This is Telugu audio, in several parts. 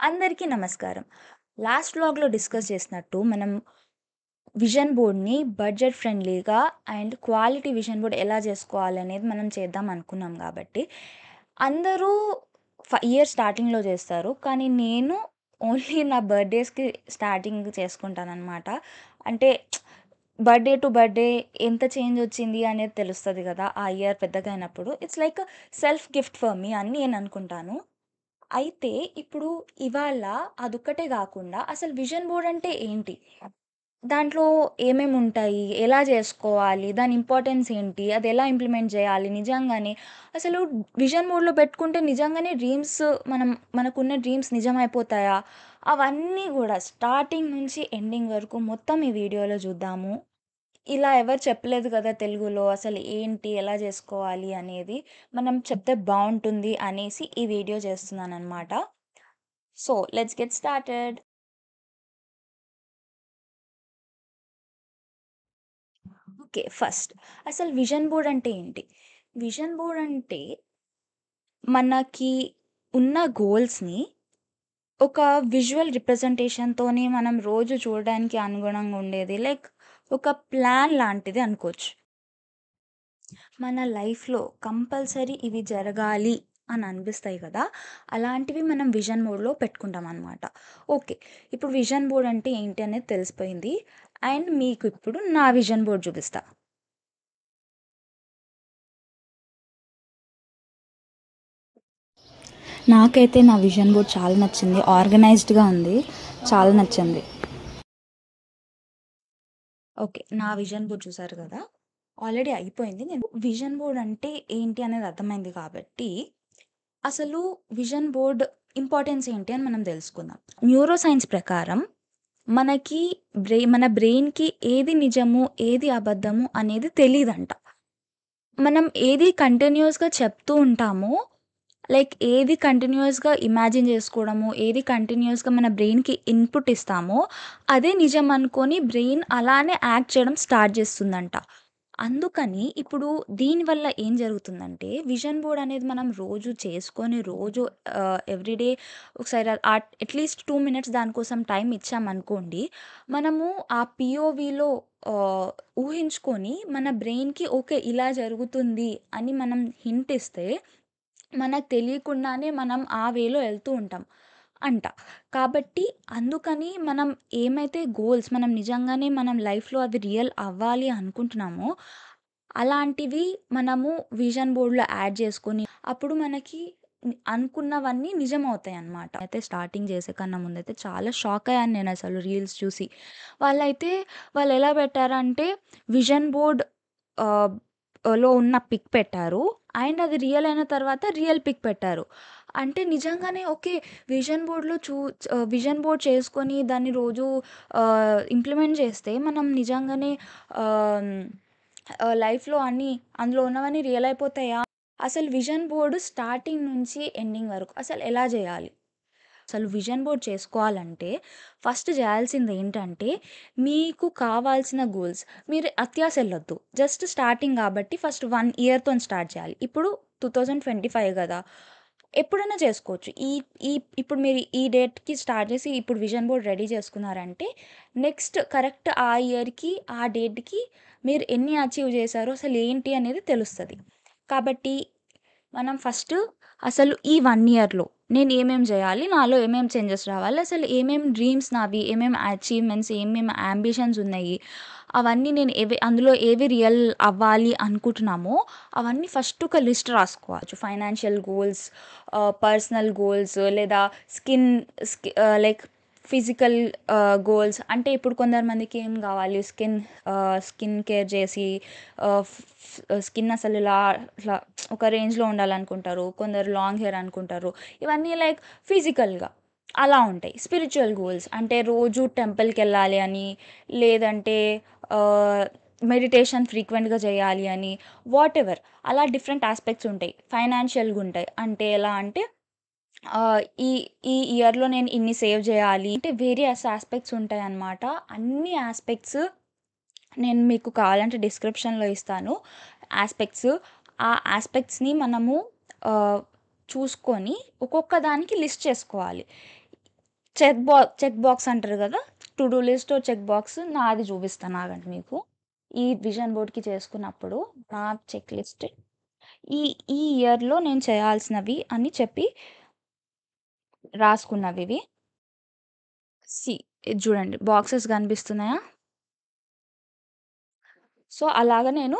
అందరికీ నమస్కారం. లాస్ట్ వ్లాగ్‌లో డిస్కస్ చేసినట్టు మనం విజన్ బోర్డ్‌ని బడ్జెట్ ఫ్రెండ్లీగా అండ్ క్వాలిటీ విజన్ బోర్డ్ ఎలా చేసుకోవాలనేది మనం చేద్దాం అనుకున్నాం కాబట్టి, అందరూ ఇయర్ స్టార్టింగ్‌లో చేస్తారు. కానీ నేను ఓన్లీ నా బర్త్‌డేస్‌కి స్టార్టింగ్ చేసుకుంటాననమాట. అంటే బర్త్‌డే టు బర్త్‌డే ఎంత చేంజ్ వచ్చింది అనేది తెలుస్తది గదా! ఆ ఇయర్ పెద్దగా అయినప్పుడు. It's like self gift for me అని నేను అనుకుంటాను. అయితే ఇప్పుడు ఇవాళ అదొక్కటే గాకుండా అసలు విజన్ బోర్డ్ అంటే ఏంటి? దాంట్లో ఏమేముంటాయి? ఎలా జేసుకోవాలి? దాని ఇంపార్టెన్స్ ఏంటి? అదెలా ఇంప్లిమెంట్ జేయాలి? నిజంగానే అసలు విజన్ బోర్డ్‌లో పెట్టుకుంటే నిజంగానే మనకున్న డ్రీమ్స్ నిజమైపోతాయా? అవన్నీ గూడా స్టార్టింగ్ నుంచి ఎండింగ్ వరకు మొత్తం ఈ వీడియోలో జూద్దాము. ఇలా ఎవరు చెప్పలేదు కదా తెలుగులో. అసలు ఏంటి? ఎలా జేసుకోవాలి అనేది. మనం చెప్తే బావుంటుంది అనేసి ఈ వీడియో చేస్తున్నాననమాట. So, let's get started. Okay. First అసలు విజన్ బోర్డ్ అంటే ఏంటి? విజన్ బోర్డ్ అంటే మనకి ఉన్న గోల్స్‌ని ఒక విజువల్ రిప్రజెంటేషన్‌తోని మనం రోజు చూడడానికి అనుగుణంగా ఉండేది. లైక్ ఒక ప్లాన్ లాంటిది అనుకోవచ్చు. మన లైఫ్‌లో కంపల్సరీ ఇవి జరగాలి అని అనిపిస్తాయి కదా! అలాంటివి మనం విజన్ బోర్డ్‌లో పెట్టుకుంటామనమాట. ఓకే. ఇప్పుడు విజన్ బోర్డ్ అంటే ఏంటి అనేది తెలిసిపోయింది. అండ్ మీకు ఇప్పుడు నా విజన్ బోర్డ్ చూపిస్తా. నాకైతే నా విజన్ బోర్డ్ చాలా నచ్చింది. ఆర్గనైజ్డ్‌గా ఉంది. చాలా నచ్చింది. ఓకే. నా విజన్ బోర్డ్ చూసారు గదా! ఆల్రెడీ అయిపోయింది. నేను విజన్ బోర్డ్ అంటే ఏంటి అనేది అర్థమైంది కాబట్టి, అసలు విజన్ బోర్డ్ ఇంపార్టెన్స్ ఏంటి అని మనం తెలుసుకుందాం. న్యూరో సైన్స్ ప్రకారం మనకి మన బ్రెయిన్‌కి ఏది నిజము, ఏది అబద్ధము అనేది తెలీదంట. మనం ఏది కంటిన్యూయస్‌గా చెప్తూ ఉంటామో, లైక్ ఏది కంటిన్యూయస్‌గా ఇమాజిన్ చేసుకోవడము, ఏది కంటిన్యూయస్‌గా మన బ్రెయిన్‌కి ఇన్‌పుట్ ఇస్తామో, అదే నిజం అనుకోని బ్రెయిన్ అలానే యాక్ట్ చేయడం స్టార్ట్ చేస్తుందంట. అందుకని ఇప్పుడు దీనివల్ల ఏం జరుగుతుందంటే, విజన్ బోర్డ్ అనేది మనం రోజు చేసుకొని, రోజు ఎవ్రీడే ఒకసారి అట్‌లీస్ట్ 2 మినిట్స్ దానికోసం టైం ఇచ్చామనుకోండి, మనము ఆ పీఓవీలో ఊహించుకొని మన బ్రెయిన్‌కి ఓకే. ఇలా జరుగుతుంది అని మనం హింట్ ఇస్తే, మనకు తెలియకుండానే మనం ఆ వేలో ఎళ్తూ ఉంటాం అంట. కాబట్టి అందుకని మనం ఏమైతే గోల్స్ మనం నిజంగానే మనం లైఫ్‌లో అవి రియల్ అవ్వాలి అనుకుంటున్నామో, అలాంటివి మనము విజన్ బోర్డ్‌లో యాడ్ చేసుకొని, అప్పుడు మనకి అనుకున్నవన్నీ నిజమవుతాయన్నమాట. అయితే స్టార్టింగ్ చేసే కన్నా ముందైతే చాలా షాక్ అయ్యాను నేనసలు రీల్స్ చూసి. వాళ్ళైతే వాళ్ళెలా పెట్టారంటే విజన్ బోర్డ్ ఆహ్, లో ఉన్న పిక్ పెట్టారు. అండ్ అది రియల్ అయిన తర్వాత రియల్ పిక్ పెట్టారు. అంటే నిజంగానే ఓకే. విజన్ బోర్డ్ చేసుకొని దాన్ని రోజు ఇంప్లిమెంట్ చేస్తే మనం నిజంగానే ఆహ్, లైఫ్‌లో అన్నీ అందులో ఉన్నవన్నీ రియల్ అయిపోతాయా? అసలు విజన్ బోర్డ్ స్టార్టింగ్ నుంచి ఎండింగ్ వరకు అసలు ఎలా చేయాలి? అసలు విజన్ బోర్డ్ చేసుకోవాలంటే ఫస్ట్ చేయాల్సిందేంటంటే, మీకు కావాల్సిన గోల్స్ మీరు అత్యాశ ఎళ్ళొద్దు. జస్ట్ స్టార్టింగ్ కాబట్టి ఫస్ట్ 1 ఇయర్‌తోని స్టార్ట్ చేయాలి. ఇప్పుడు 2025 గదా! ఎప్పుడైనా చేసుకోవచ్చు. ఈ ఈ ఇప్పుడు మీరు ఈ డేట్‌కి స్టార్ట్ చేసి ఇప్పుడు విజన్ బోర్డ్ రెడీ చేసుకున్నారంటే, నెక్స్ట్ కరెక్ట్ ఆ ఇయర్‌కి, ఆ డేట్‌కి మీరు ఎన్ని అచీవ్ చేశారో అసలేంటి అనేది తెలుస్తది. కాబట్టి మనం ఫస్ట్ అసలు ఈ 1 ఇయర్‌లో నేనేమేం జేయాలి? నాలో ఏమేం చేంజెస్ రావాలి? అసలు ఏమేం డ్రీమ్స్ నావి? ఏమేం అచీవ్‌మెంట్స్, ఏమేం యాంబిషన్స్ ఉన్నాయి? అవన్నీ నేను అందులో ఏవి రియల్ అవ్వాలి అనుకుంటున్నామో, అవన్నీ ఫస్ట్ ఒక లిస్ట్ రాసుకోవచ్చు. ఫైనాన్షియల్ గోల్స్, పర్సనల్ గోల్స్ లేదా స్కిన్ లైక్ ఫిజికల్ గోల్స్. అంటే ఇప్పుడు కొందరు మందికి ఏం గావాలి? స్కిన్ కేర్ చేసి స్కిన్ అసలు ఇలా ఇట్లా ఒక రేంజ్‌లో ఉండాలనుకుంటారు. కొందరు లాంగ్ హెయిర్ అనుకుంటారు. ఇవన్నీ లైక్ ఫిజికల్‌గా అలా ఉంటాయి. స్పిరిచ్యువల్ గోల్స్ అంటే రోజు టెంపుల్‌కెళ్ళాలి అని, లేదంటే ఆహ్, మెడిటేషన్ ఫ్రీక్వెంట్‌గా చేయాలి అని, వాటెవర్ అలా డిఫరెంట్ యాస్పెక్ట్స్ ఉంటాయి. ఫైనాన్షియల్‌గుంటాయి. అంటే ఎలా అంటే ఆహ్, ఈ ఈ ఇయర్‌లో నేను ఇన్ని సేవ్ చేయాలి అంటే వేరియస్ యాస్పెక్ట్స్ ఉంటాయన్నమాట. అన్ని యాస్పెక్ట్స్ నేను మీకు కావాలంటే డిస్క్రిప్షన్‌లో ఇస్తాను. యాస్పెక్ట్స్. ఆ యాస్పెక్ట్స్‌ని మనము ఆహ్, చూసుకొని ఒక్కొక్క దానికి లిస్ట్ చేసుకోవాలి. చెక్ బాక్స్ అంటారు కదా, to do list check box నాది చూపిస్తాను ఆగండి మీకు. ఈ విజన్ బోర్డ్కి చేసుకున్నప్పుడు నా చెక్ లిస్ట్ ఈ ఈ ఇయర్లో నేను చేయాల్సినవి అని చెప్పి రాసుకున్నవి ఇవి. ఇది చూడండి, బాక్సెస్ కనిపిస్తున్నాయా? సో అలాగా నేను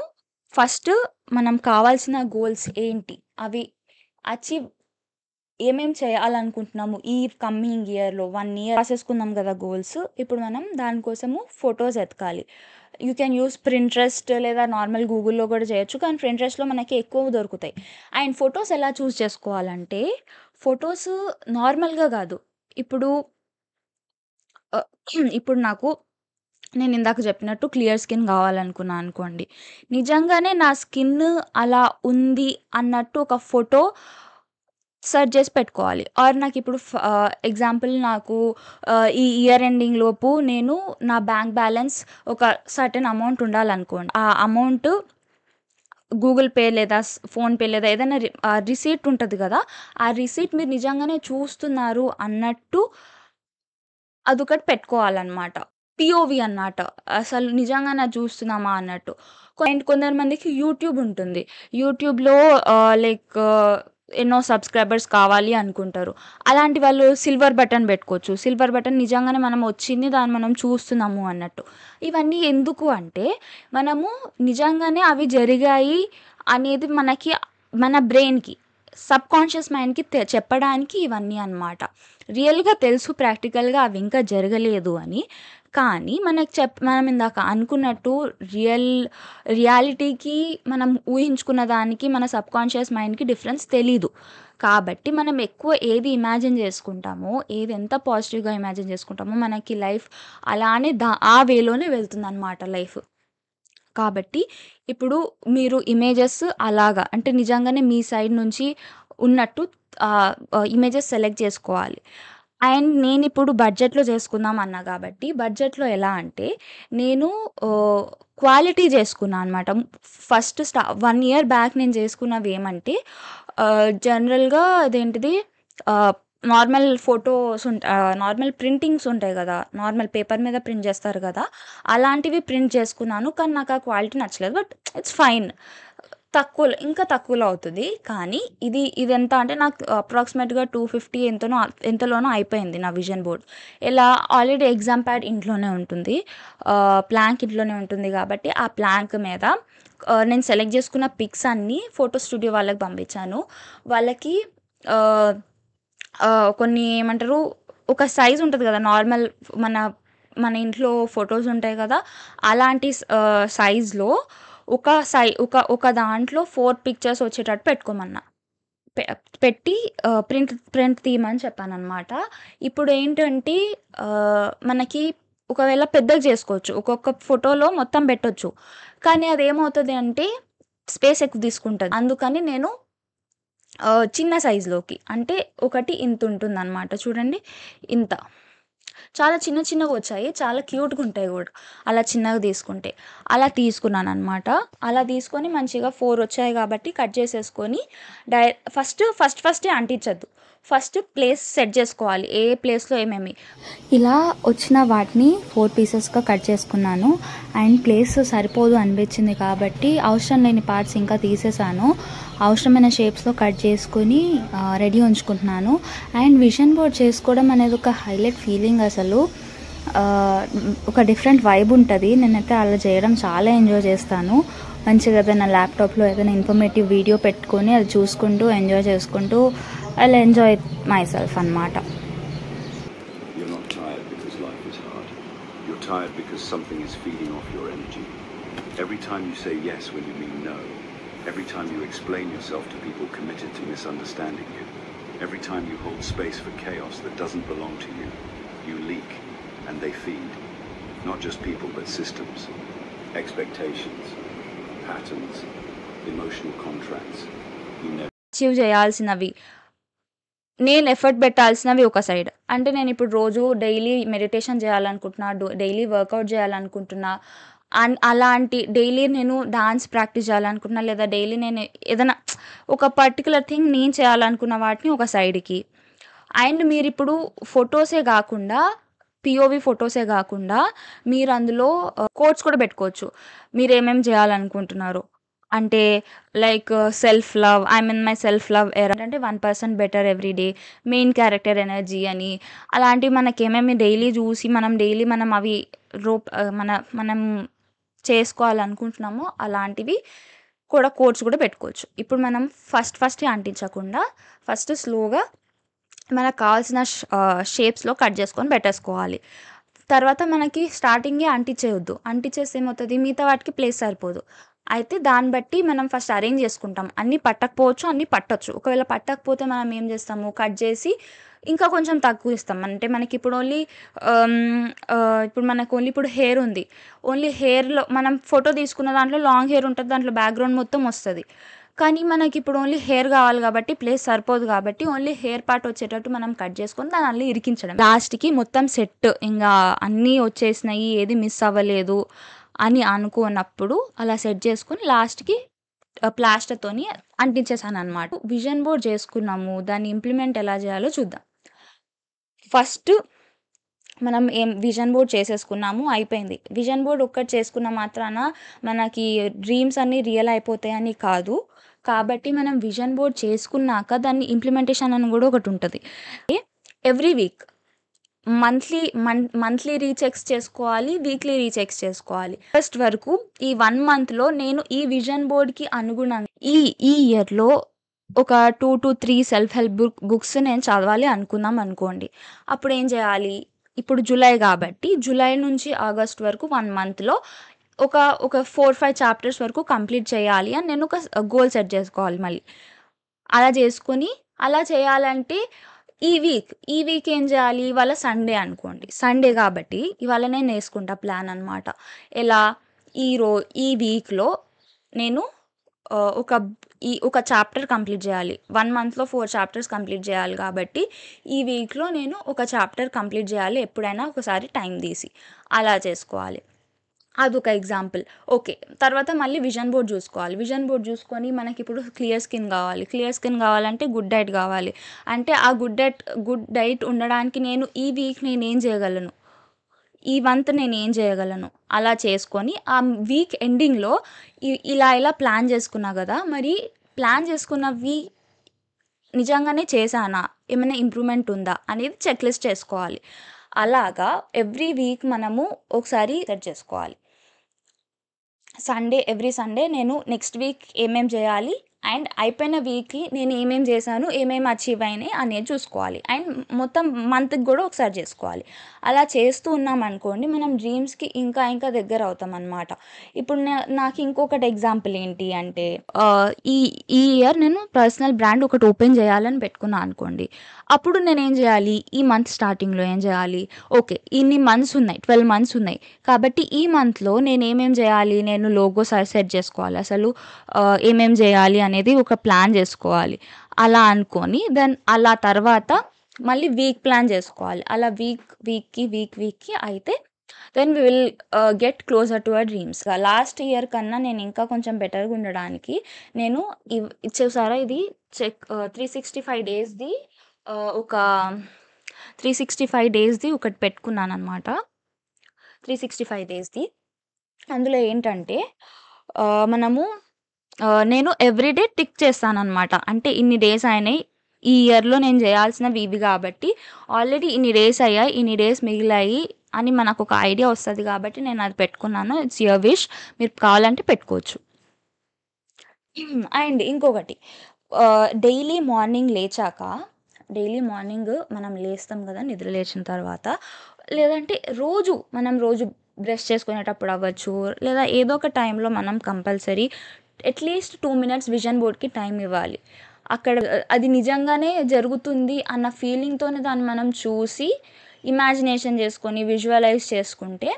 ఫస్ట్ మనం కావాల్సిన గోల్స్ ఏంటి, అవి అచీవ్ ఏమేం చేయాలనుకుంటున్నాము ఈ కమ్మింగ్ ఇయర్లో 1 ఇయర్ రాసేసుకుందాం కదా గోల్స్. ఇప్పుడు మనం దానికోసము ఫొటోస్ ఎతకాలి. యూ కెన్ యూస్ ప్రింట్రెస్ట్ లేదా నార్మల్ గూగుల్లో కూడా చేయొచ్చు, కానీ ప్రింట్రెస్ట్లో మనకి ఎక్కువ దొరుకుతాయి. అండ్ ఫొటోస్ ఎలా చూస్ చేసుకోవాలంటే, ఫొటోస్ నార్మల్గా కాదు. ఇప్పుడు ఇప్పుడు నేను ఇందాక చెప్పినట్టు క్లియర్ స్కిన్ కావాలనుకున్నా అనుకోండి, నిజంగానే నా స్కిన్ అలా ఉంది అన్నట్టు ఒక ఫోటో సెర్చ్ చేసి పెట్టుకోవాలి. ఆర్ నాకు ఇప్పుడు ఎగ్జాంపుల్ నాకు ఈ ఇయర్ ఎండింగ్ లోపు నేను నా బ్యాంక్ బ్యాలెన్స్ ఒక సర్టెన్ అమౌంట్ ఉండాలనుకోండి. ఆ అమౌంట్ గూగుల్ పే లేదా ఫోన్పే లేదా ఏదైనా రిసీట్ ఉంటుంది కదా, ఆ రిసీట్ మీరు నిజంగానే చూస్తున్నారు అన్నట్టు అదొకటి పెట్టుకోవాలన్నమాట. పిఓవి అన్నమాట. అసలు నిజంగానే అది చూస్తున్నామా అన్నట్టు. అండ్ కొందరు మందికి యూట్యూబ్ ఉంటుంది. యూట్యూబ్‌లో లైక్ ఎన్నో సబ్స్క్రైబర్స్ కావాలి అనుకుంటారు. అలాంటి వాళ్ళు సిల్వర్ బటన్ పెట్టుకోవచ్చు. సిల్వర్ బటన్ నిజంగానే మనం వచ్చింది దాన్ని మనం చూస్తున్నాము అన్నట్టు. ఇవన్నీ ఎందుకు అంటే, మనము నిజంగానే అవి జరిగాయి అనేది మన బ్రెయిన్‌కి, సబ్‌కాన్షియస్ మైండ్‌కి చెప్పడానికి ఇవన్నీ అన్నమాట. రియల్‌గా తెలుసు ప్రాక్టికల్‌గా అవి ఇంకా జరగలేదు అని. కానీ మనం ఇందాక అనుకున్నట్టు రియాలిటీకి మనం ఊహించుకున్న దానికి మన సబ్‌కాన్షియస్ మైండ్‌కి డిఫరెన్స్ తెలీదు. కాబట్టి మనం ఎక్కువ ఏది ఇమాజిన్ చేసుకుంటామో, ఏది ఎంత పాజిటివ్‌గా ఇమాజిన్ చేసుకుంటామో మనకి లైఫ్ అలానే ఆ వేలోనే వెళ్తుందన్నమాట లైఫ్. కాబట్టి ఇప్పుడు మీరు ఇమేజెస్ అలాగా అంటే నిజంగానే మీ సైడ్ నుంచి ఉన్నట్టు ఇమేజెస్ సెలెక్ట్ చేసుకోవాలి. అండ్ నేనిప్పుడు బడ్జెట్‌లో చేసుకుందాం అన్నా కాబట్టి, బడ్జెట్‌లో ఎలా అంటే నేను క్వాలిటీ చేసుకున్నా అనమాట. ఫస్ట్ 1 ఇయర్ బ్యాక్ నేను చేసుకున్నవి ఏమంటే జనరల్‌గా అదేంటిది ఆహ్, నార్మల్ ప్రింటింగ్స్ ఉంటాయి గదా, నార్మల్ పేపర్ మీద ప్రింట్ చేస్తారు గదా, అలాంటివి ప్రింట్ చేసుకున్నాను. కానీ నాకు ఆ క్వాలిటీ నచ్చలేదు. But it's fine. ఇంకా తక్కువలో అవుతది. కానీ ఇదెంత అంటే నాకు అప్రాక్సిమేట్‌గా 250 ఎంతలోనో అయిపోయింది నా vision board. Already exam pad ఇంట్లోనే ఉంటుంది. ప్లాంక్ ఇంట్లోనే ఉంటుంది కాబట్టి, ఆ ప్లాంక్ మీద నేను సెలెక్ట్ చేసుకున్న పిక్స్ అన్నీ ఫోటో స్టూడియో వాళ్ళకి పంపించాను. వాళ్ళకి ఆహ్, కొన్ని ఏమంటారు, ఒక సైజ్ ఉంటది కదా, నార్మల్ మన మన ఇంట్లో ఫోటోస్ ఉంటాయి కదా, అలాంటి సైజ్‌లో ఒక దాంట్లో 4 పిక్చర్స్ వచ్చేటట్టు పెట్టుకోమన్నా. పె పెట్టి ప్రింట్ తీయమని చెప్పాననమాట. ఇప్పుడేంటంటే మనకి ఒకవేళ పెద్దగా చేసుకోవచ్చు. ఒక్కొక్క ఫోటోలో మొత్తం పెట్టొచ్చు. కానీ అదేమవుతది అంటే స్పేస్ ఎక్కువ తీసుకుంటది. అందుకని నేను చిన్న సైజులోకి అంటే ఒకటి ఇంతుంటుందనమాట. చూడండి ఇంత. చాలా చిన్న చిన్నగొచ్చాయి. చాలా క్యూట్‌గుంటాయి గూడా అలా చిన్నగా తీసుకుంటే. అలా తీసుకున్నాననమాట. అలా తీసుకొని మంచిగా 4 వచ్చాయి కాబట్టి కట్ చేసేసుకొని డై ఫస్టే అంటించొద్దు. ఫస్ట్ ప్లేస్ సెట్ చేసుకోవాలి. ఏ ప్లేస్‌లో ఏమేమి. ఇలా వచ్చిన వాటిని 4 పీసెస్‌గా కట్ చేసుకున్నాను. అండ్ ప్లేస్ సరిపోదు అనిపించింది కాబట్టి అవసరం లేని పార్ట్స్ ఇంకా తీసేసాను. అవసరమైన షేప్స్‌లో కట్ చేసుకొని రెడీ ఉంచుకుంటున్నాను. అండ్ విజన్ బోర్డ్ చేసుకోవడం అనేది ఒక హైలైట్ ఫీలింగ్ అసలు. ఒక డిఫరెంట్ వైబ్ ఉంటుంది. నేనైతే అలా చేయడం చాలా ఎంజాయ్ చేస్తాను. మంచిగా ఏదైనా ల్యాప్టాప్లో ఏదైనా ఇన్ఫర్మేటివ్ వీడియో పెట్టుకొని అది చూసుకుంటూ ఎంజాయ్ చేసుకుంటూ I will enjoy my self అన్నమాట. You're not tired because life is hard. You're tired because something is feeding off your energy. Every time you say yes when you mean no, every time you explain yourself to people committed to misunderstanding you, every time you hold space for chaos that doesn't belong to you, you leak and they feed. Not just people but systems, expectations, patterns, emotional contracts. You never achieve చేయాల్సినవి, నేను ఎఫర్ట్ పెట్టాల్సినవి ఒక సైడ్. అంటే నేను ఇప్పుడు రోజు డైలీ మెడిటేషన్ చేయాలనుకుంటున్నా, డైలీ వర్కౌట్ చేయాలనుకుంటున్నా, అలాంటి డైలీ నేను డాన్స్ ప్రాక్టీస్ చేయాలనుకుంటున్నా, లేదా డైలీ నేను ఏదైనా ఒక పర్టికులర్ థింగ్ నేను చేయాలనుకున్న వాటిని ఒక సైడ్‌కి. అండ్ మీరిప్పుడు ఫోటోసే గాకుండా, పీఓవీ ఫోటోసే గాకుండా మీరు అందులో కోట్స్ కూడా పెట్టుకోవచ్చు. మీరేమేం చేయాలనుకుంటున్నారో. అంటే like self love, I'm in my self love ఎరా అంటే 1% better every day, main character energy అని అలాంటివి మనకేమేమి డైలీ చూసి మనం అవి మనం చేసుకోవాలనుకుంటున్నామో అలాంటివి కూడా కోట్స్ కూడా పెట్టుకోవచ్చు. ఇప్పుడు మనం ఫస్టే అంటించకుండా ఫస్ట్ స్లోగా మనకు కావాల్సిన షేప్స్లో కట్ చేసుకొని పెట్టేసుకోవాలి. తర్వాత మనకి స్టార్టింగే అంటించేయొద్దు. అంటించేస్తే ఏమవుతుంది, మిగతా వాటికి ప్లేస్ సరిపోదు. అయితే దాన్ని బట్టి మనం ఫస్ట్ అరేంజ్ చేసుకుంటాం. అన్నీ పట్టకపోవచ్చు, అన్నీ పట్టొచ్చు. ఒకవేళ పట్టకపోతే మనం ఏం చేస్తాము, కట్ చేసి ఇంకా కొంచెం తక్కువ ఇస్తాం. అంటే మనకి ఇప్పుడు ఇప్పుడు హెయిర్ ఉంది. ఓన్లీ హెయిర్లో మనం ఫోటో తీసుకున్న దాంట్లో లాంగ్ హెయిర్ ఉంటుంది, దాంట్లో బ్యాక్గ్రౌండ్ మొత్తం వస్తుంది. కానీ మనకి ఇప్పుడు ఓన్లీ హెయిర్ కావాలి కాబట్టి ప్లేస్ సరిపోదు కాబట్టి ఓన్లీ హెయిర్ పార్ట్ వచ్చేటట్టు మనం కట్ చేసుకొని దాన్ని అల్లి ఇరికించడం. లాస్ట్కి మొత్తం సెట్ ఇంకా అన్నీ వచ్చేసినాయి, ఏది మిస్ అవ్వలేదు అని అనుకున్నప్పుడు అలా సెట్ చేసుకొని లాస్ట్కి ప్లాస్టర్తోని అంటించేసాను అనమాట. విజన్ బోర్డ్ చేసుకున్నాము, దాన్ని ఇంప్లిమెంట్ ఎలా చేయాలో చూద్దాం. ఫస్ట్ మనం విజన్ బోర్డ్ చేసేసుకున్నాము, అయిపోయింది. విజన్ బోర్డ్ ఒక్కటి చేసుకున్న మాత్రాన మనకి డ్రీమ్స్ అన్నీ రియల్ అయిపోతాయని కాదు. కాబట్టి మనం విజన్ బోర్డ్ చేసుకున్నాక దాన్ని ఇంప్లిమెంటేషన్ అని కూడా ఒకటి ఉంటుంది. ఎవ్రీ వీక్ మంత్లీ రీచెక్స్ చేసుకోవాలి, వీక్లీ రీచెక్స్ చేసుకోవాలి. ఫస్ట్ వరకు ఈ 1 మంత్లో నేను ఈ విజన్ బోర్డ్కి అనుగుణంగా ఈ ఇయర్లో ఒక 2 to 3 సెల్ఫ్ హెల్ప్ బుక్స్ నేను చదవాలి అనుకుందాం అనుకోండి. అప్పుడు ఏం చేయాలి, ఇప్పుడు జూలై కాబట్టి జూలై నుంచి ఆగస్ట్ వరకు 1 మంత్లో ఒక 4-5 చాప్టర్స్ వరకు కంప్లీట్ చేయాలి అని నేను ఒక గోల్ సెట్ చేసుకోవాలి. మళ్ళీ అలా చేసుకొని అలా చేయాలంటే ఈ వీక్ ఏం చేయాలి, ఇవాళ సండే అనుకోండి. సండే కాబట్టి ఇవాళ నేను వేసుకుంటా ప్లాన్ అనమాట. ఎలా ఈ వీక్లో నేను ఒక చాప్టర్ కంప్లీట్ చేయాలి. 1 మంత్లో 4 చాప్టర్స్ కంప్లీట్ చేయాలి కాబట్టి ఈ వీక్లో నేను ఒక చాప్టర్ కంప్లీట్ చేయాలి, ఎప్పుడైనా ఒకసారి టైం తీసి అలా చేసుకోవాలి. అదొక ఎగ్జాంపుల్. ఓకే, తర్వాత మళ్ళీ విజన్ బోర్డ్ చూసుకోవాలి. విజన్ బోర్డ్ చూసుకొని మనకి ఇప్పుడు క్లియర్ స్కిన్ కావాలి. క్లియర్ స్కిన్ కావాలంటే గుడ్ డైట్ కావాలి. అంటే ఆ గుడ్ డైట్ ఉండడానికి నేను ఈ వీక్ నేనేం చేయగలను, ఈ మంత్ నేను ఏం చేయగలను అలా చేసుకొని ఆ వీక్ ఎండింగ్లో ఇలా ప్లాన్ చేసుకున్నా కదా, మరి ప్లాన్ చేసుకున్నవి నిజంగానే చేశానా, ఏమైనా ఇంప్రూవ్మెంట్ ఉందా అనేది చెక్ లిస్ట్ చేసుకోవాలి. అలాగా ఎవ్రీ వీక్ మనము ఒకసారి సెట్ చేసుకోవాలి. ఎవ్రీ సండే నేను నెక్స్ట్ వీక్ ఏమేం చేయాలి అండ్ అయిపోయిన వీక్కి నేను ఏమేం చేశాను, ఏమేమి అచీవ్ అయినాయి అనేది చూసుకోవాలి. అండ్ మొత్తం మంత్కి కూడా ఒకసారి చేసుకోవాలి. అలా చేస్తూ ఉన్నాం అనుకోండి, మనం డ్రీమ్స్కి ఇంకా దగ్గర అవుతాం అనమాట. ఇప్పుడు నాకు ఇంకొకటి ఎగ్జాంపుల్ ఏంటి అంటే, ఈ ఇయర్ నేను పర్సనల్ బ్రాండ్ ఒకటి ఓపెన్ చేయాలని పెట్టుకున్నాను అనుకోండి. అప్పుడు నేనేం చేయాలి, ఈ మంత్ స్టార్టింగ్లో ఏం చేయాలి, ఓకే ఇన్ని మంత్స్ ఉన్నాయి, 12 మంత్స్ ఉన్నాయి కాబట్టి ఈ మంత్లో నేను ఏమేం చేయాలి, నేను లోగో సెట్ చేసుకోవాలి. అసలు ఏమేం చేయాలి అనేది ఒక ప్లాన్ చేసుకోవాలి. అలా అనుకొని అలా తర్వాత మళ్ళీ వీక్ ప్లాన్ చేసుకోవాలి. అలా వీక్కి అయితే then we will get closer to our dreams. Last year కన్నా నేను ఇంకా కొంచెం బెటర్గా ఉండడానికి నేను చూసారా ఇది 365 డేస్ది ఒక 365 డేస్ది ఒకటి పెట్టుకున్నాను అనమాట. 365 డేస్ది అందులో ఏంటంటే నేను ఎవ్రీడే టిక్ చేస్తానన్నమాట. అంటే ఇన్ని డేస్ అయినాయి, ఈ ఇయర్లో నేను చేయాల్సినవి ఇవి కాబట్టి ఆల్రెడీ ఇన్ని డేస్ అయ్యాయి, ఇన్ని డేస్ మిగిలాయి అని మనకు ఒక ఐడియా వస్తుంది కాబట్టి నేను అది పెట్టుకున్నాను. ఇట్స్ యువర్ విష్, మీరు కావాలంటే పెట్టుకోవచ్చు. అండ్ ఇంకొకటి, డైలీ మార్నింగ్ మనం లేస్తాం కదా, నిద్ర లేచిన తర్వాత లేదంటే రోజు బ్రష్ చేసుకునేటప్పుడు అవ్వచ్చు, లేదా ఏదో ఒక టైంలో మనం కంపల్సరీ అట్లీస్ట్ 2 minutes విజన్ బోర్డ్కి టైం ఇవ్వాలి. అక్కడ అది నిజంగానే జరుగుతుంది అన్న ఫీలింగ్తోనే దాన్ని మనం చూసి ఇమాజినేషన్ చేసుకొని విజువలైజ్ చేసుకుంటే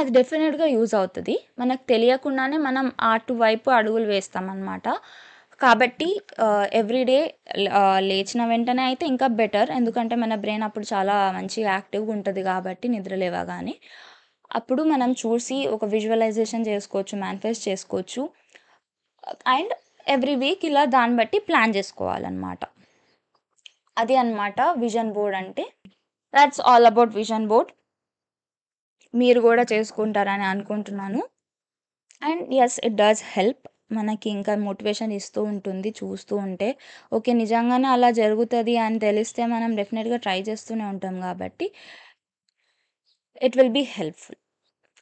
అది డెఫినెట్గా యూజ్ అవుతుంది. మనకు తెలియకుండానే మనం అటువైపు అడుగులు వేస్తామన్నమాట. కాబట్టి ఎవ్రీడే లేచిన వెంటనే అయితే ఇంకా బెటర్, ఎందుకంటే మన బ్రెయిన్ అప్పుడు చాలా మంచిగా యాక్టివ్గా ఉంటుంది కాబట్టి నిద్ర లేవగానే అప్పుడు మనం చూసి ఒక విజువలైజేషన్ చేసుకోవచ్చు, మేనిఫెస్ట్ చేసుకోవచ్చు. అండ్ ఎవ్రీ వీక్ ఇలా దాన్ని బట్టి ప్లాన్ చేసుకోవాలన్నమాట. అది అన్నమాట విజన్ బోర్డ్ అంటే. That's all about vision board. మీరు కూడా చేసుకుంటారని అనుకుంటున్నాను. And yes, it does help. మనకి ఇంకా మోటివేషన్ ఇస్తూ ఉంటుంది చూస్తూ ఉంటే. ఓకే, నిజంగానే అలా జరుగుతది అని తెలిస్తే మనం డెఫినెట్‌గా ట్రై చేస్తూనే ఉంటాం కాబట్టి it will be helpful.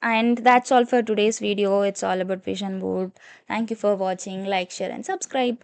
And that's all for today's video. It's all about vision board. Thank you for watching. Like, share and subscribe.